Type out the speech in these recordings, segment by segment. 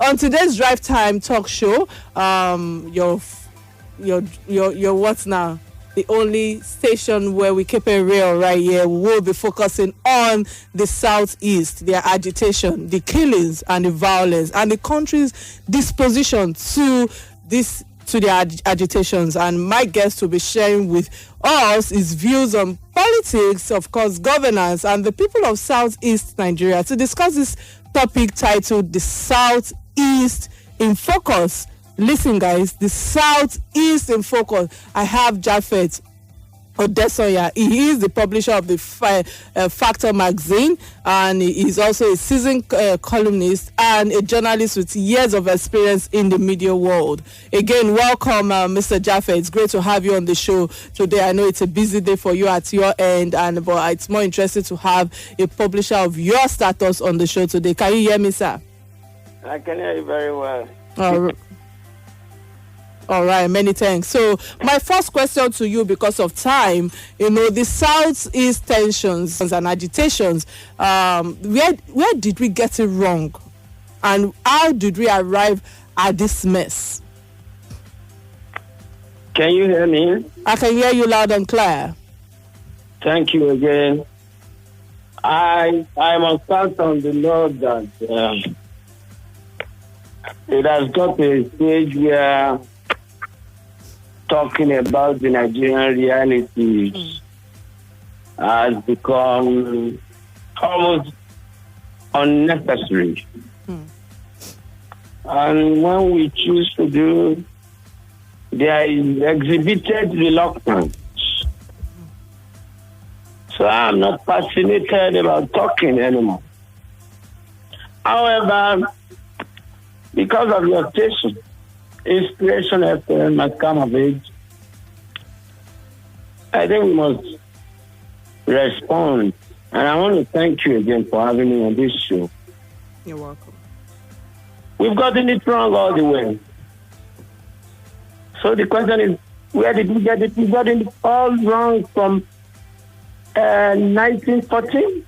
On today's Drive Time talk show, your what's now? The only station where we keep it real right here. We will be focusing on the Southeast, their agitation, the killings and the violence, and the country's disposition to their agitations. And my guest will be sharing with us his views on politics, of course, governance, and the people of Southeast Nigeria to discuss this topic titled "The Southeast in Focus." Listen, guys, the Southeast in Focus. I have Japhet Odesanya. He is the publisher of the Factor magazine, and he is also a seasoned columnist and a journalist with years of experience in the media world. Again, welcome, Mr. Japhet. It's great to have you on the show today. I know it's a busy day for you at your end, but it's more interesting to have a publisher of your status on the show today. Can you hear me, sir? I can hear you very well. All right, many thanks. So my first question to you, because of time, the Southeast tensions and agitations, where did we get it wrong? And how did we arrive at this mess? Can you hear me? I can hear you loud and clear. Thank you again. I must start on the note that it has got to a stage where talking about the Nigerian reality has become almost unnecessary. And when we choose to do, there is exhibited reluctance. So I'm not fascinated about talking anymore. However, because of your station, Inspiration FM has come of age, I think we must respond. And I want to thank you again for having me on this show. You're welcome. We've gotten it wrong all the way. So the question is, where did we get it? We got it all wrong from 1914.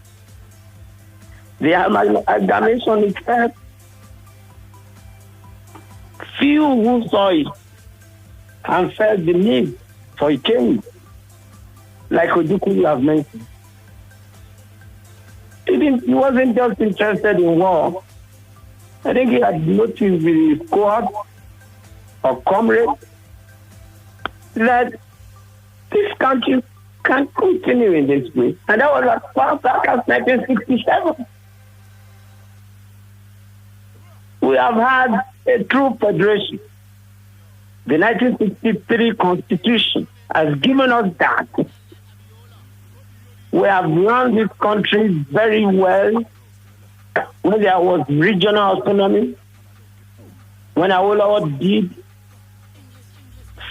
The amalgamation itself. Few who saw it and felt the need for a change, like Ojukwu have mentioned. He wasn't just interested in war. I think he had noticed with his cohort or comrades that this country can't continue in this way. And that was as far back as 1967. We have had a true federation. The 1963 Constitution has given us that. We have run this country very well when there was regional autonomy, when Atanda-owo did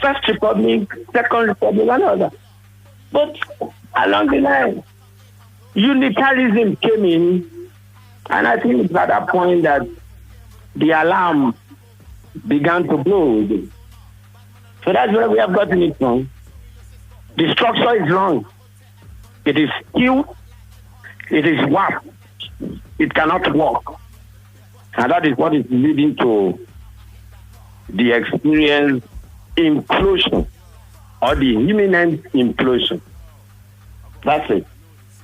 First Republic, Second Republic, and other. But along the line, unitarism came in, and I think it's at that point that the alarm began to blow. So that's where we have gotten it wrong. The structure is wrong. It is skewed. It is warped. It cannot work. And that is what is leading to the experienced implosion or the imminent implosion. That's it.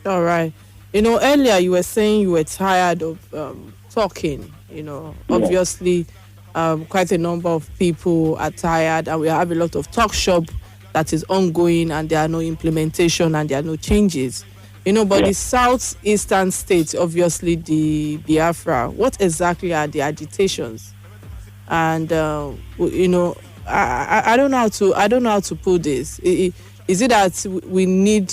All right. Earlier you were saying you were tired of talking. Obviously, quite a number of people are tired, and we have a lot of talk shop that is ongoing, and there are no implementation and there are no changes. But the southeastern states, obviously the Biafra, what exactly are the agitations? And I don't know how to put this. Is it that we need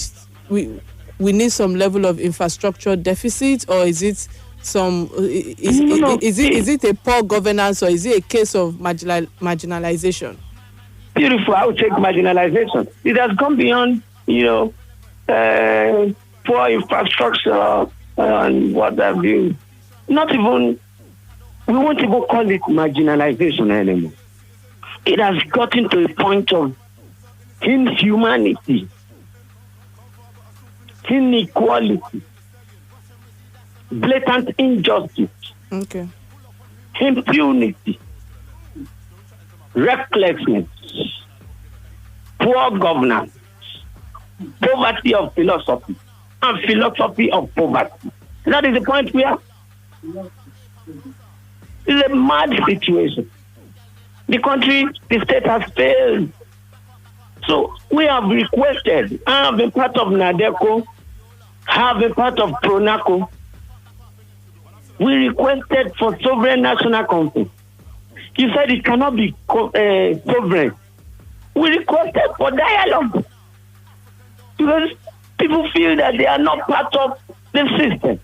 some level of infrastructure deficit, or is it is it a poor governance, or is it a case of marginalization? Beautiful. I would take marginalization. It has gone beyond, poor infrastructure and what have you. We won't even call it marginalization anymore. It has gotten to a point of inhumanity, inequality, blatant injustice. Okay. impunity, recklessness, poor governance, poverty of philosophy, and philosophy of poverty. That is the point we are. It's a mad situation. The country, the state has failed. So we have requested, I have been part of NADECO, have been part of PRONACO. We requested for sovereign national council. You said it cannot be sovereign. We requested for dialogue because people feel that they are not part of the system.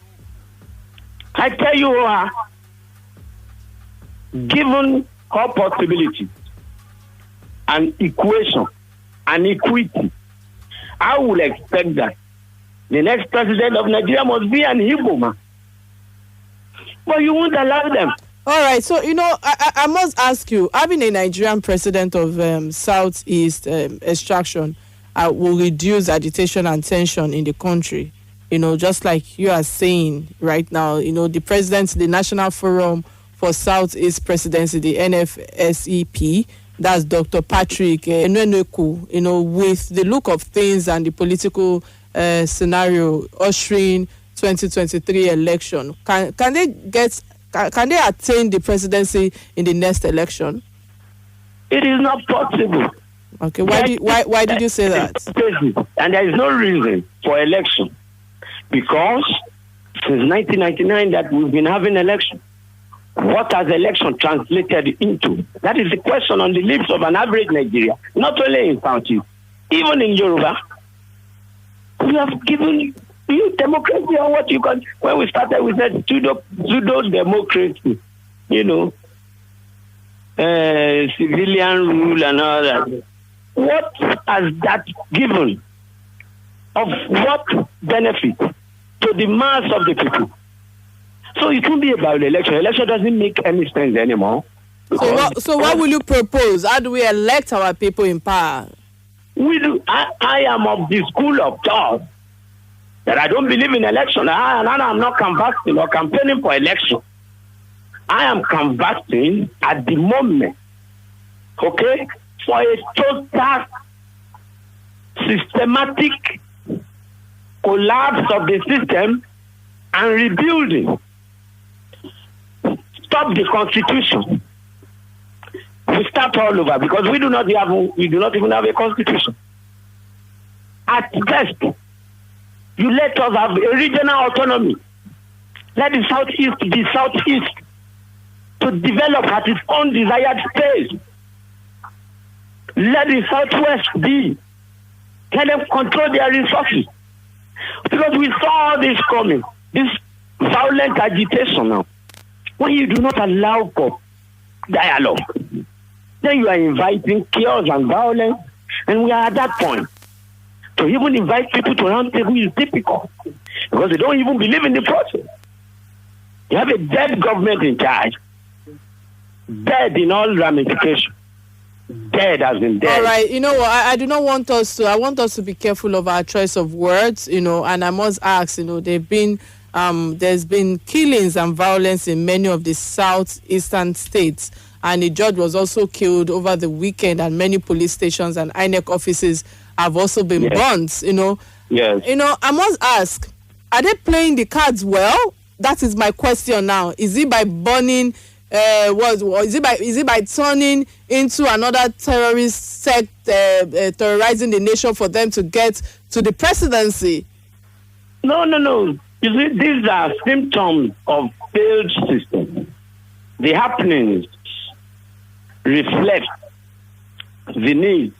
I tell you, given all possibilities and equation and equity, I would expect that the next president of Nigeria must be an Igbo man. But you won't allow them. All right. So, I must ask you, having a Nigerian president of Southeast extraction will reduce agitation and tension in the country. Just like you are saying right now, the president, the National Forum for Southeast Presidency, the NFSEP, that's Dr. Patrick Enweneku, with the look of things and the political scenario ushering 2023 election, can they attain the presidency in the next election? It is not possible. Okay, why did you say that? And there is no reason for election, because since 1999 that we've been having election. What has election translated into? That is the question on the lips of an average Nigerian, not only in Southeast, even in Yoruba. We have given you democracy, or what you call. When we started, we said pseudo democracy, civilian rule and all that. What has that given? Of what benefit to the mass of the people? So it won't be about election. Election doesn't make any sense anymore. So what will you propose? How do we elect our people in power? We do. I am of the school of thought that I don't believe in election. I'm not canvassing or campaigning for election. I am canvassing at the moment, okay, for a total systematic collapse of the system and rebuilding. Stop the constitution. We start all over because we do not even have a constitution. At best, you let us have a regional autonomy. Let the Southeast be Southeast to develop at its own desired pace. Let the Southwest be. Let them control their resources. Because we saw this coming, this violent agitation now. When you do not allow for dialogue, then you are inviting chaos and violence, and we are at that point. To even invite people to round table is difficult because they don't even believe in the process. You have a dead government in charge, dead in all ramifications. Dead as in dead. All right, I do not want us to. I want us to be careful of our choice of words, and I must ask, there's been killings and violence in many of the southeastern states, and a judge was also killed over the weekend, and many police stations and INEC offices have also been burnt. Yes. I must ask, are they playing the cards well? That is my question now. Is it by burning? Is it by turning into another terrorist sect, terrorizing the nation for them to get to the presidency? No. You see, these are symptoms of failed system. The happenings reflect the need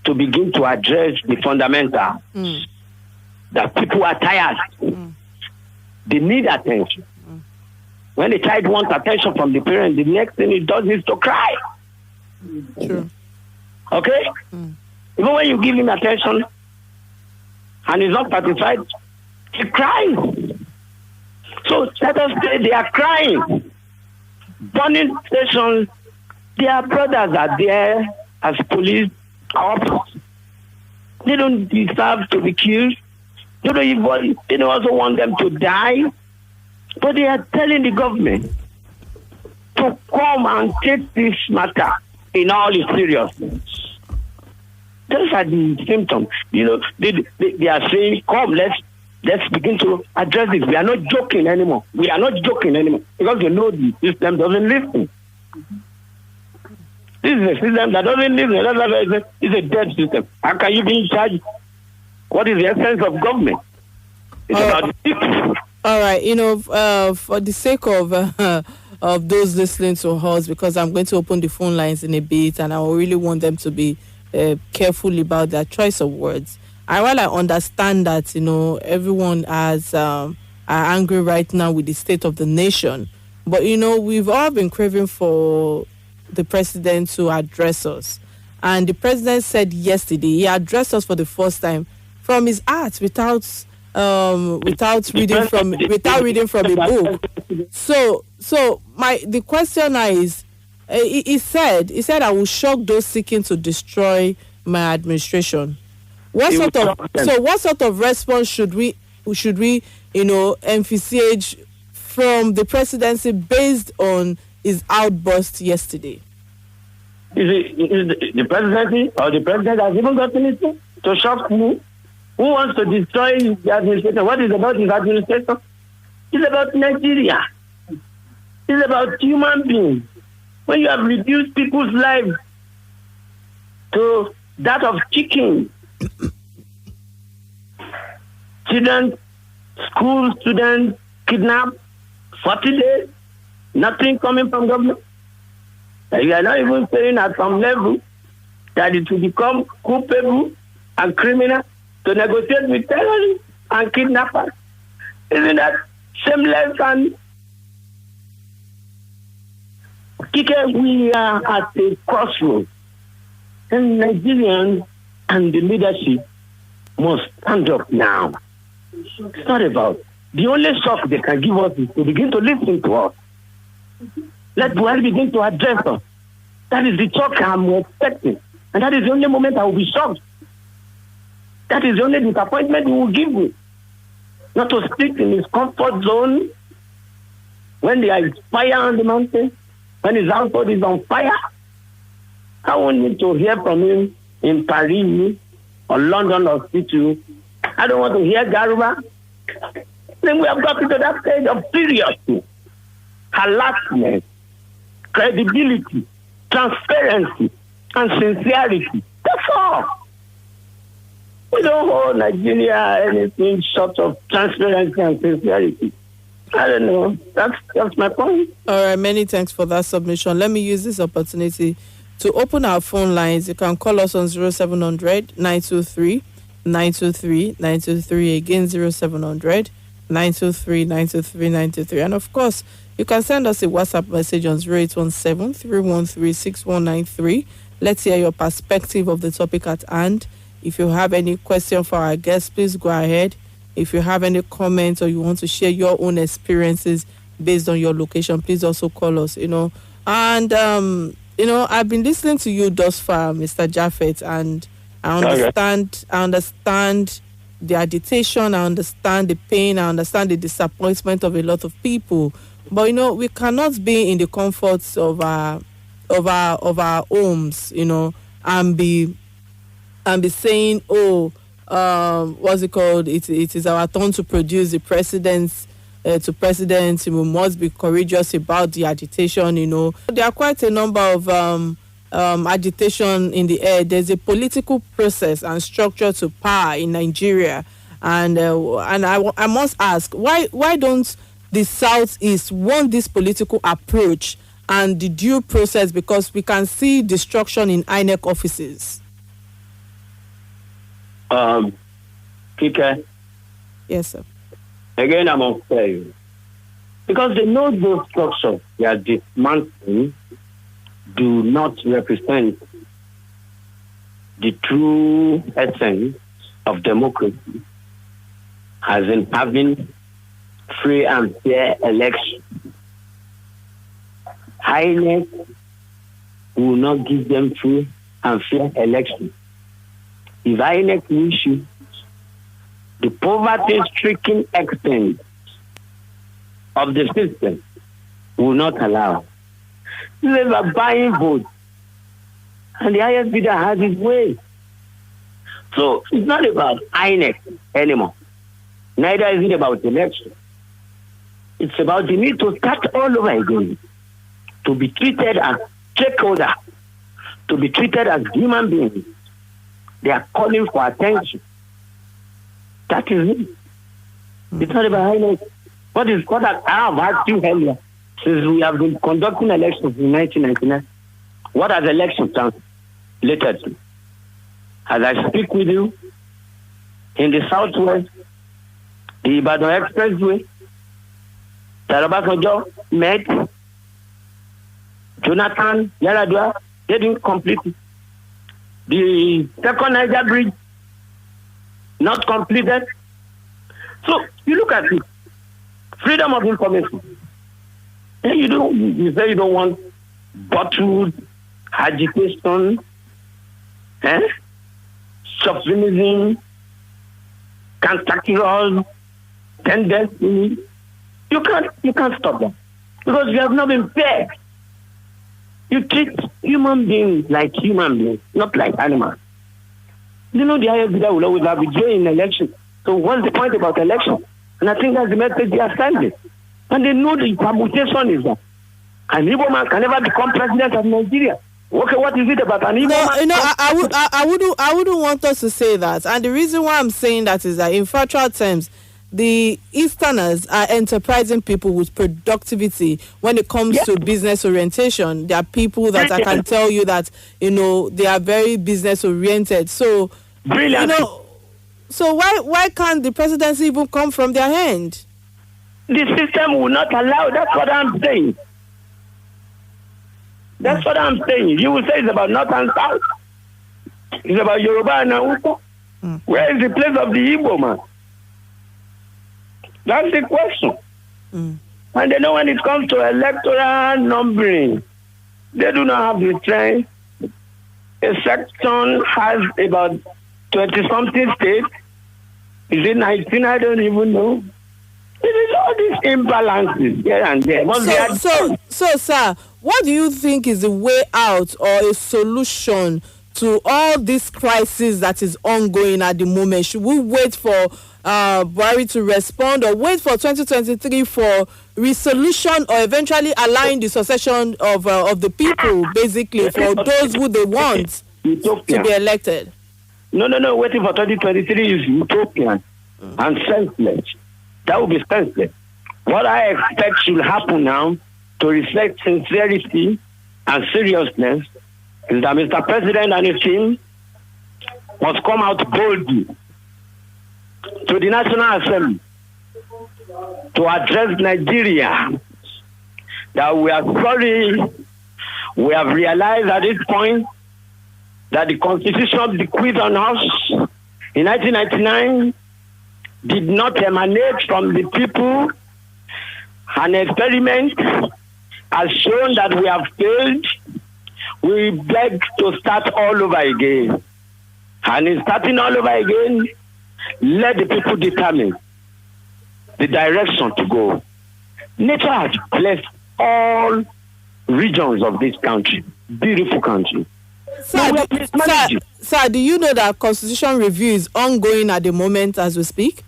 to begin to address the fundamental that people are tired. They need attention. When a child wants attention from the parent, the next thing it does is to cry. Sure. Okay? Even when you give him attention and he's not satisfied, he cries. So let us say they are crying. Burning stations, their brothers are there as police officers. They don't deserve to be killed. They don't also want them to die. But they are telling the government to come and take this matter in all its seriousness. Those are the symptoms. You know, they are saying, come, let's begin to address this. We are not joking anymore. Because they know the system doesn't listen. This is a system that doesn't listen. It's a dead system. How can you be in charge? What is the essence of government? It's about people. All right, you know, for the sake of those listening to us, because I'm going to open the phone lines in a bit, and I really want them to be careful about their choice of words. And while I understand that, you know, everyone are angry right now with the state of the nation, but, you know, we've all been craving for the president to address us. And the president said yesterday, he addressed us for the first time from his heart without reading from a book. So the question now is, he said I will shock those seeking to destroy my administration. What sort of response should we envisage from the presidency based on his outburst yesterday? Is the presidency or the president has even gotten it to shock me? Who wants to destroy the administration? What is about his administration? It's about Nigeria. It's about human beings. When you have reduced people's lives to that of chickens, school students kidnapped, 40 days, nothing coming from government. You are not even saying at some level that it will become culpable and criminal to negotiate with terrorists and kidnappers. Isn't that shameless? And Kike, we are at a crossroads, and Nigerians and the leadership must stand up now. It's not about the only shock they can give us is to begin to listen to us. Let Buhari begin to address us. That is the shock I'm expecting, and that is the only moment I will be shocked. That is the only disappointment he will give me. Not to stick in his comfort zone when there is fire on the mountain, when his household is on fire. I want need to hear from him in Paris or London or City. I don't want to hear Garuba. Then we have got to that stage of seriousness, harassment, credibility, transparency, and sincerity. That's all. We don't hold Nigeria anything short of transparency and sincerity. I don't know. That's my point. All right. Many thanks for that submission. Let me use this opportunity to open our phone lines. You can call us on 0700 923 923 923. Again, 0700 923 923 923. And of course, you can send us a WhatsApp message on 0817 313 6193. Let's hear your perspective of the topic at hand. If you have any question for our guests, please go ahead. If you have any comments or you want to share your own experiences based on your location, please also call us, And, I've been listening to you thus far, Mr. Japhet, and I understand the agitation, I understand the pain, I understand the disappointment of a lot of people. But, we cannot be in the comforts of our homes, and be saying, what's it called? It is our turn to produce the president. We must be courageous about the agitation. There are quite a number of agitation in the air. There's a political process and structure to power in Nigeria, and I must ask, why don't the Southeast want this political approach and the due process? Because we can see destruction in INEC offices. Kike. Yes, sir. Again, I must say, because they know those structures they are dismantling do not represent the true essence of democracy, as in having free and fair elections. Highness will not give them free and fair elections. If INEC issue the poverty-stricken extent of the system will not allow This is about buying votes. And the highest bidder has his way. So it's not about INEC anymore. Neither is it about election. It's about the need to start all over again. To be treated as stakeholder. To be treated as human beings. They are calling for attention. That is it. It's not about INEC. What I have asked you earlier, since we have been conducting elections in 1999, what has elections translated to? As I speak with you, in the southwest, the Ibadan Expressway, Tarabakojo met Jonathan Yaradua, they didn't complete it. The second Niger Bridge, not completed. So you look at it, freedom of information. And you say you don't want bottled agitation, chauvinism, cantankerous tendency. You can't stop them because you have not been fair. You treat human beings like human beings, not like animals. You know the highest bidder will always have a joy in election. So what's the point about election? And I think that's the message they are sending. And they know the permutation is that an Igbo man can never become president of Nigeria. Okay, what is it about an Igbo man? I wouldn't want us to say that. And the reason why I'm saying that is that in factual terms, the Easterners are enterprising people with productivity when it comes to business orientation. There are people that I can tell you that, they are very business oriented. So, brilliant. So why can't the presidency even come from their hand? The system will not allow. That's what I'm saying. That's what I'm saying. You will say it's about North and South. It's about Yoruba and Hausa. Where is the place of the Igbo man? That's the question. And they know when it comes to electoral numbering, they do not have the strength. A section has about 20-something states. Is it 19? I don't even know. It is all these imbalances here and there. So, sir, what do you think is the way out or a solution to all this crisis that is ongoing at the moment? Should we wait for Buhari to respond or wait for 2023 for resolution or eventually allowing the succession of the people, basically, for those who they want to be elected? No. Waiting for 2023 is utopian and senseless. That would be senseless. What I expect should happen now to reflect sincerity and seriousness is that Mr. President and his team must come out boldly to the National Assembly to address Nigeria that we are sorry. We have realized at this point that the Constitution bequeathed on us in 1999 did not emanate from the people. An experiment has shown that we have failed. We beg to start all over again. And in starting all over again, let the people determine the direction to go. Nature has blessed all regions of this country. Beautiful country. Sir, do you know that constitution review is ongoing at the moment as we speak?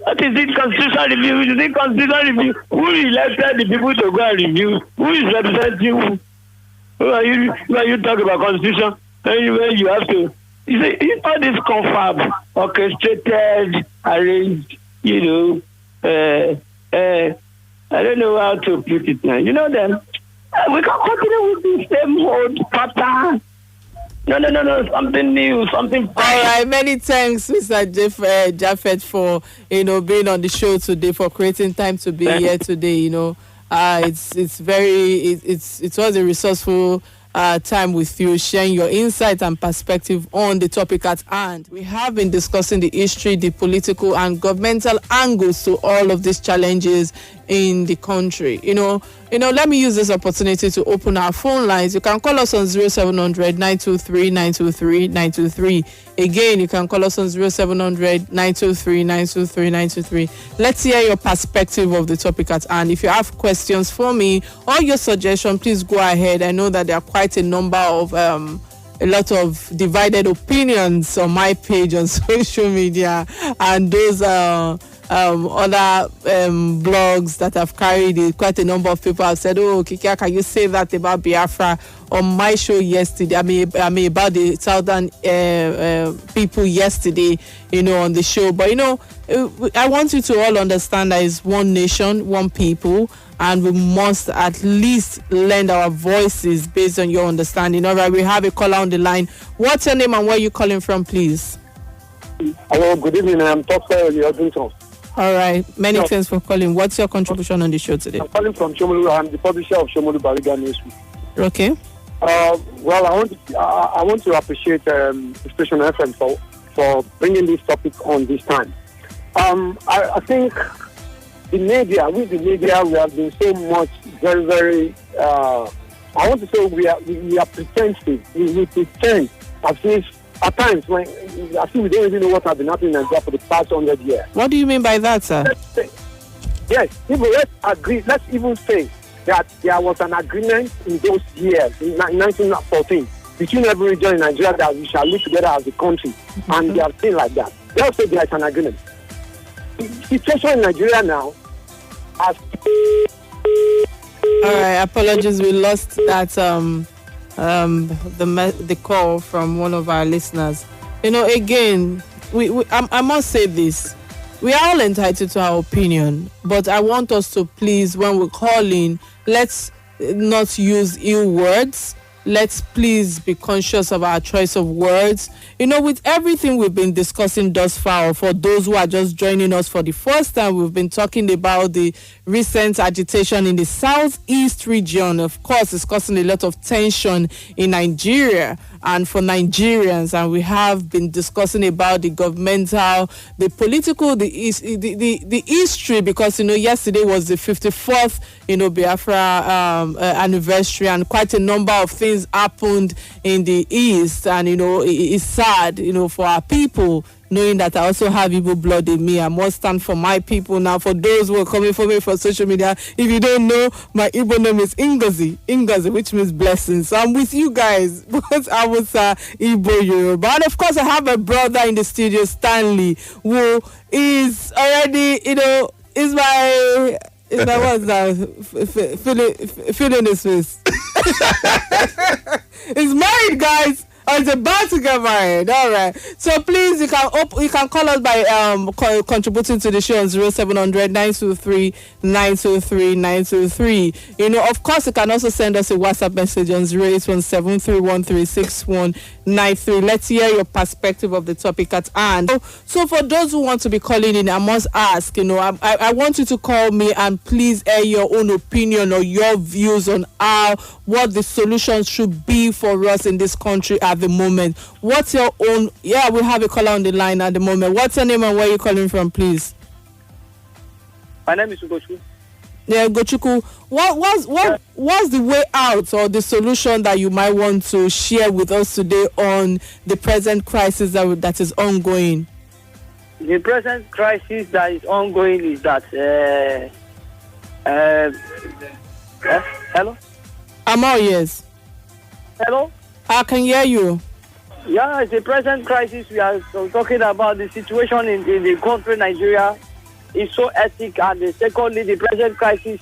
What is it, constitution review? Is it constitution review? Who elected the people to go and review? Who is representing you? Who are you talking about constitution? Anyway, you have to. You see, it's all this confab, orchestrated, arranged, I don't know how to put it now. You know them. We can continue with the same old pattern. No. Something new, something. All right. Many thanks, Mr. Japhet, for being on the show today, for creating time to be here today. It was a resourceful time with you, sharing your insight and perspective on the topic at hand. We have been discussing the history, the political and governmental angles to all of these challenges in the country. let me use this opportunity to open our phone lines. You can call us on 0700 923 923 923. Again, you can call us on 0700 923 923 923. Let's hear your perspective of the topic at hand. If you have questions for me or your suggestion, please go ahead. I know that there are quite a number of a lot of divided opinions on my page on social media, and those other blogs that have carried it. Quite a number of people have said, "Oh, Kike, can you say that about Biafra?" On my show yesterday, I mean about the southern people yesterday, on the show. But I want you to all understand that it's one nation, one people, and we must at least lend our voices based on your understanding. All right, we have a caller on the line. What's your name and where are you calling from, please? Hello, good evening. I'm Topsy Odesanya. All right, many thanks for calling. What's your contribution on the show today? I'm calling from Shomolu. I'm the publisher of Shomolu Bariga Newsweek. Okay. Well, I want to appreciate Station FM for bringing this topic on this time. I think the media, we have been so much very, very. I want to say we are pretentious. We pretend as if at times when I think we don't even know what has been happening in Nigeria for the past 100 years. What do you mean by that, sir? Let's agree. Let's even say that there was an agreement in those years, in 1914, between every region in Nigeria that we shall live together as a country, and they have things like that. Let's say there is an agreement. The situation in Nigeria now has. All right, apologies. We lost that the call from one of our listeners. Again, I must say this. We are all entitled to our opinion, but I want us to please, when we call in, let's not use ill words. Let's please be conscious of our choice of words. With everything we've been discussing thus far, or for those who are just joining us for the first time, we've been talking about the recent agitation in the southeast region. Of course, it's causing a lot of tension in Nigeria and for Nigerians, and we have been discussing about the governmental, the political, the history, because yesterday was the 54th Biafra anniversary, and quite a number of things happened in the east, and it's sad for our people, knowing that I also have Igbo blood in me. I must stand for my people. Now, for those who are coming for me for social media, if you don't know, my Igbo name is Ingozi, which means blessings. So I'm with you guys because I was Igbo Yoruba. And of course, I have a brother in the studio, Stanley, who is already, is my what's that? Feeling his face. He's married, guys. It's about to get married. All right. So please, you can call us by contributing to the show on 0700 923 923 923. Of course, you can also send us a WhatsApp message on 0817 313 6193. Let's hear your perspective of the topic at hand. So for those who want to be calling in, I must ask, I want you to call me and please air your own opinion or your views on what the solutions should be for us in this country at the moment. What's your own? Yeah, we have a caller on the line at the moment. What's your name and where are you calling from, please? My name is Ugochukwu. Yeah, Ugochukwu. What's the way out or the solution that you might want to share with us today on the present crisis that is ongoing? The present crisis that is ongoing is that hello? I'm all ears. Hello? I can hear you. Yeah, it's the present crisis. We are talking about the situation in the country, Nigeria. Is so hectic, and secondly, the present crisis,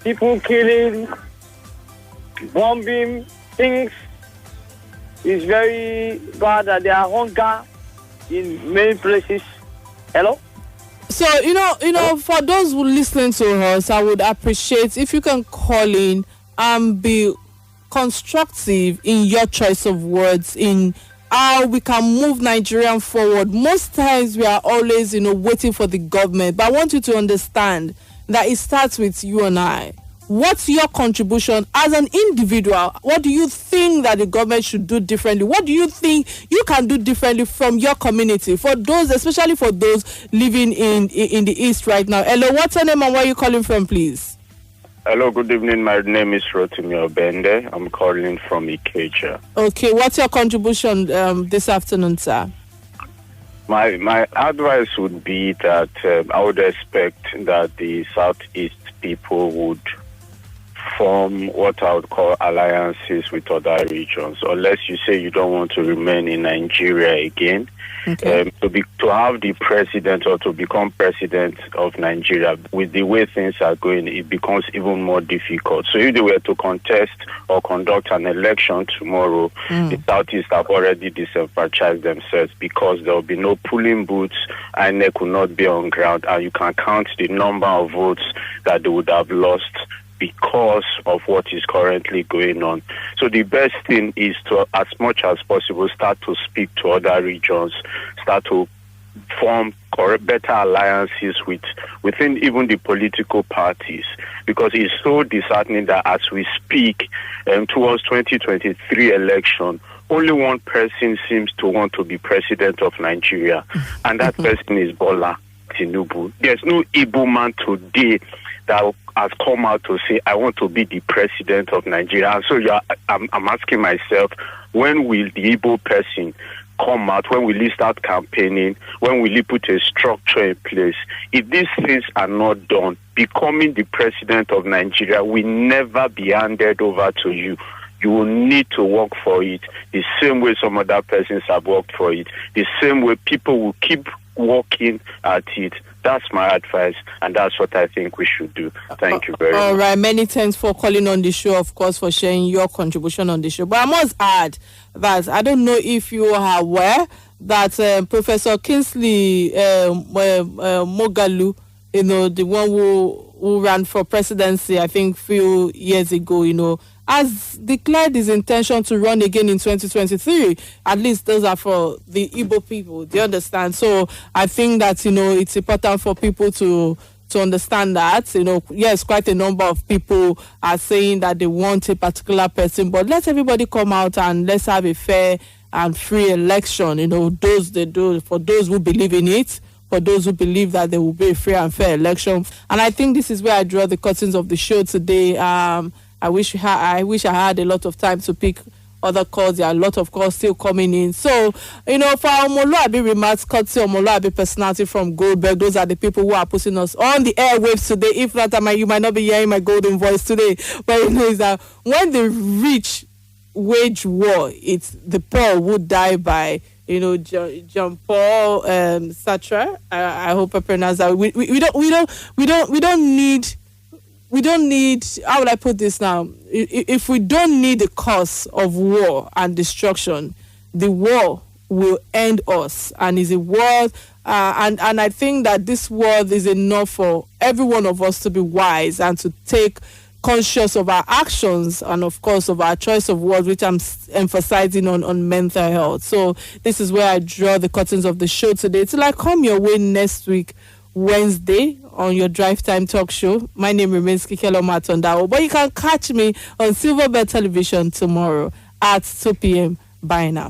people killing, bombing, things is very bad, and there are hunger in many places. Hello? So, for those who listen to us, I would appreciate if you can call in and be constructive in your choice of words, in how we can move Nigerian forward. Most times we are always, waiting for the government. But I want you to understand that it starts with you and I. What's your contribution as an individual? What do you think that the government should do differently? What do you think you can do differently from your community? For those, especially for those living in the East right now. Hello, what's your name and where are you calling from, please? Hello, good evening. My name is Rotimi Obende. I'm calling from Ikeja. Okay, what's your contribution this afternoon, sir? My advice would be that I would expect that the Southeast people would form what I would call alliances with other regions, unless you say you don't want to remain in Nigeria again. Okay. To have the president or to become president of Nigeria, with the way things are going, it becomes even more difficult. So if they were to contest or conduct an election tomorrow, the Southeast have already disenfranchised themselves because there will be no polling booths, INEC will not be on ground, and you can count the number of votes that they would have lost because of what is currently going on. So the best thing is to, as much as possible, start to speak to other regions, start to form better alliances within even the political parties, because it's so disheartening that as we speak towards 2023 election, only one person seems to want to be president of Nigeria, and that person is Bola Tinubu. There's no Igbo man today that has come out to say, I want to be the president of Nigeria. And so I'm asking myself, when will the Igbo person come out? When will he start campaigning? When will he put a structure in place? If these things are not done, becoming the president of Nigeria will never be handed over to you. You will need to work for it the same way some other persons have worked for it, the same way people will keep working at it. That's my advice, and that's what I think we should do. Thank you very much. All right, many thanks for calling on the show, of course, for sharing your contribution on the show. But I must add that I don't know if you are aware that Professor Kingsley Mogalu, the one who ran for presidency, I think, few years ago, has declared his intention to run again in 2023. At least those are for the Igbo people. Do you understand? So I think that, it's important for people to understand that, yes, quite a number of people are saying that they want a particular person, but let everybody come out and let's have a fair and free election. Those they do, for those who believe in it, for those who believe that there will be a free and fair election. And I think this is where I draw the curtains of the show today. I wish I had a lot of time to pick other calls. There are a lot of calls still coming in. So, for Omoluabi remarks, courtesy Omoluabi personality from Goldberg, those are the people who are putting us on the airwaves today. If not, you might not be hearing my golden voice today. But is that when the rich wage war, it's the poor who die by, John Paul Sartre. I hope I pronounce that. We don't need, how would I put this now? If we don't need the cause of war and destruction, the war will end us. And is a world, and I think that this world is enough for every one of us to be wise and to take conscious of our actions and, of course, of our choice of words, which I'm emphasizing on mental health. So this is where I draw the curtains of the show today. Till I come your way next week, Wednesday, on your Drive Time Talk Show. My name remains Kike Atanda-owo, but you can catch me on Silverbird Television tomorrow at 2 p.m. Bye now.